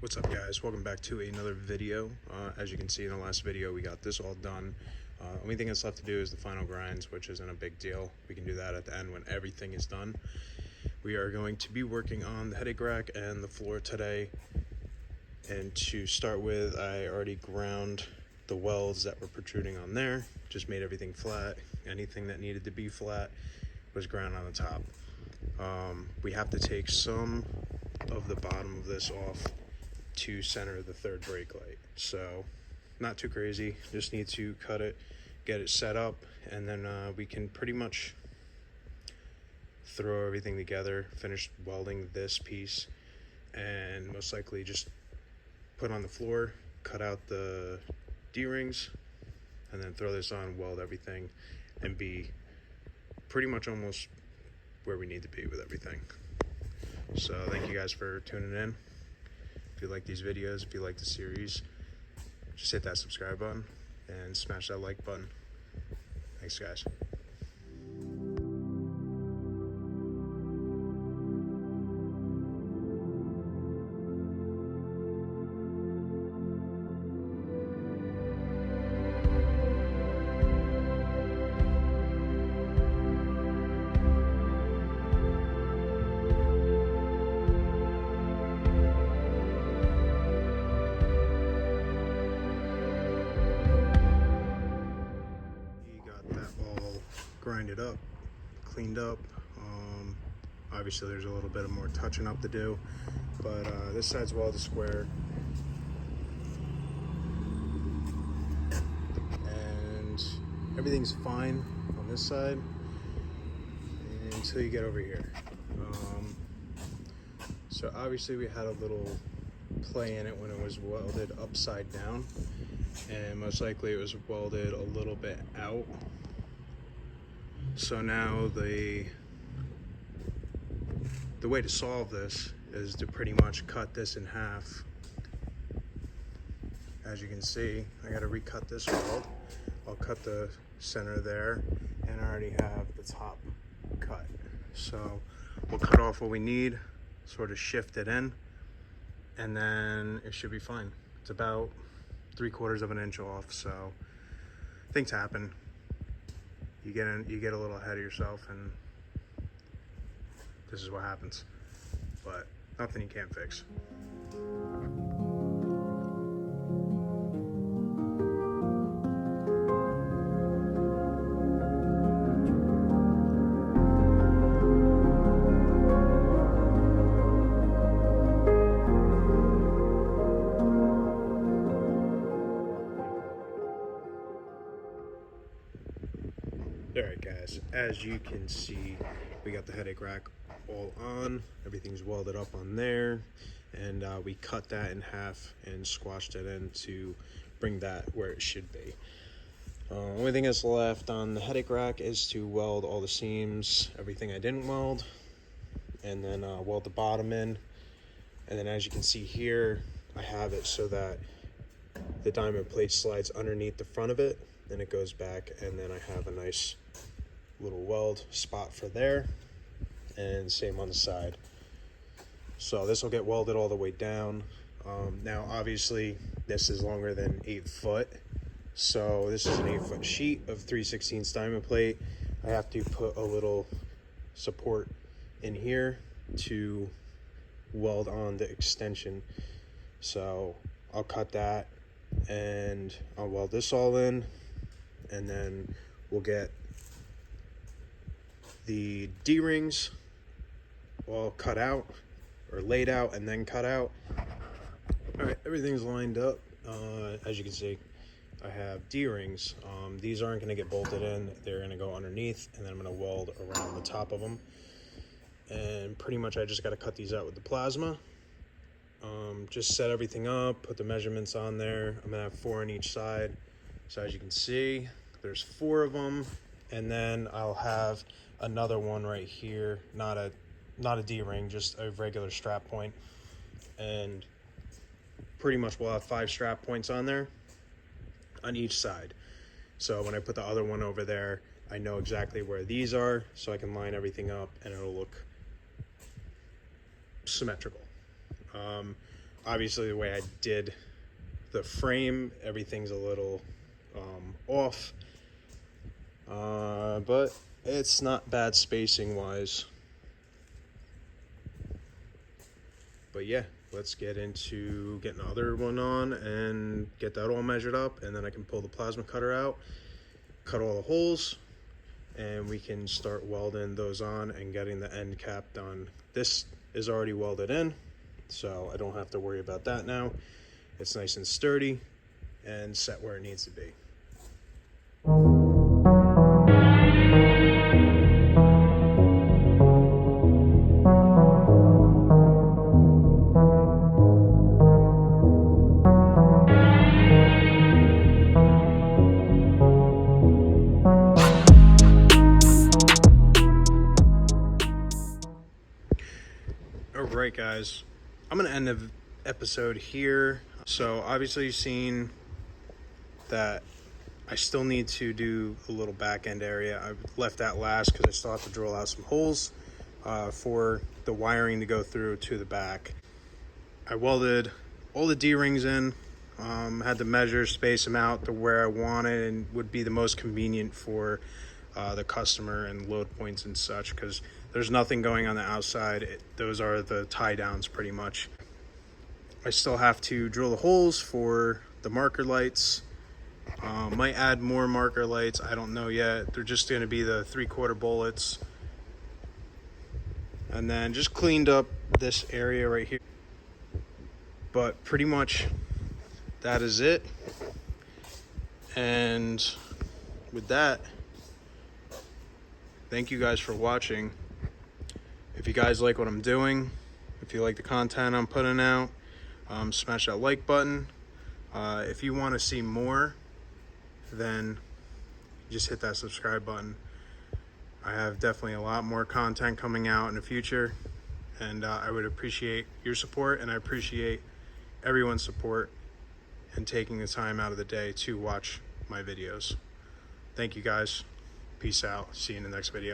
What's up, guys? Welcome back to another video. As you can see in the last video, we got this all done. Only thing that's left to do is the final grinds, which isn't a big deal. We can do that at the end when everything is done. We are going to be working on the headache rack and the floor today. And to start with, I already ground the welds that were protruding on there. Just made everything flat. Anything that needed to be flat was ground on the top. We have to take some of the bottom of this off to center the third brake light, so not too crazy. Just need to cut it, get it set up, and then we can pretty much throw everything together, finish welding this piece, and most likely just put on the floor, cut out the D-rings, and then throw this on, weld everything, and be pretty much almost where we need to be with everything. So thank you guys for tuning in. If you like these videos, if you like the series, just hit that subscribe button and smash that like button. Thanks, guys. Grinded up, cleaned up. Obviously there's a little bit of more touching up to do, but this side's welded square, and everything's fine on this side until you get over here. So obviously we had a little play in it when it was welded upside down, and most likely it was welded a little bit out. So now the way to solve this is to pretty much cut this in half. As you can see, I got to recut this weld. I'll cut the center there, and I already have the top cut. So we'll cut off what we need, sort of shift it in, and then it should be fine. It's about 3/4 of an inch off, so things happen. You get a little ahead of yourself, and this is what happens. But nothing you can't fix. Alright guys, as you can see, we got the headache rack all on. Everything's welded up on there, and we cut that in half and squashed it in to bring that where it should be. Only thing that's left on the headache rack is to weld all the seams, everything I didn't weld, and then weld the bottom in. And then as you can see here, I have it so that the diamond plate slides underneath the front of it, then it goes back, and then I have a nice little weld spot for there, and same on the side. So this will get welded all the way down. Now obviously this is longer than 8 foot, so this is an 8-foot sheet of 3/16 diamond plate. I have to put a little support in here to weld on the extension, so I'll cut that and I'll weld this all in, and then we'll get the D-rings all cut out, or laid out and then cut out. All right, everything's lined up. As you can see, I have D-rings. These aren't going to get bolted in, they're going to go underneath, and then I'm going to weld around the top of them. And pretty much I just got to cut these out with the plasma. Just set everything up, put the measurements on there. I'm going to have 4 on each side. So as you can see, there's 4 of them, and then I'll have another one right here, not a D-ring, just a regular strap point, and pretty much we'll have 5 strap points on there on each side. So when I put the other one over there, I know exactly where these are, so I can line everything up and it'll look symmetrical. Obviously the way I did the frame, everything's a little off, but it's not bad spacing wise. But yeah, let's get into getting the other one on and get that all measured up, and then I can pull the plasma cutter out, cut all the holes, and we can start welding those on and getting the end cap done. This is already welded in, so I don't have to worry about that now. It's nice and sturdy and set where it needs to be. Alright guys, I'm going to end the episode here. So obviously you've seen that I still need to do a little back end area. I left that last because I still have to drill out some holes for the wiring to go through to the back. I welded all the D-rings in, had to measure, space them out to where I wanted and would be the most convenient for the customer and load points and such, because there's nothing going on the outside. Those are the tie downs pretty much. I still have to drill the holes for the marker lights. Might add more marker lights, I don't know yet. They're just going to be the 3/4 bullets. And then just cleaned up this area right here. But pretty much that is it. And with that, thank you guys for watching. If you guys like what I'm doing, if you like the content I'm putting out, smash that like button. If you want to see more, then just hit that subscribe button. I have definitely a lot more content coming out in the future, and I would appreciate your support, and I appreciate everyone's support and taking the time out of the day to watch my videos. Thank you guys. Peace out. See you in the next video.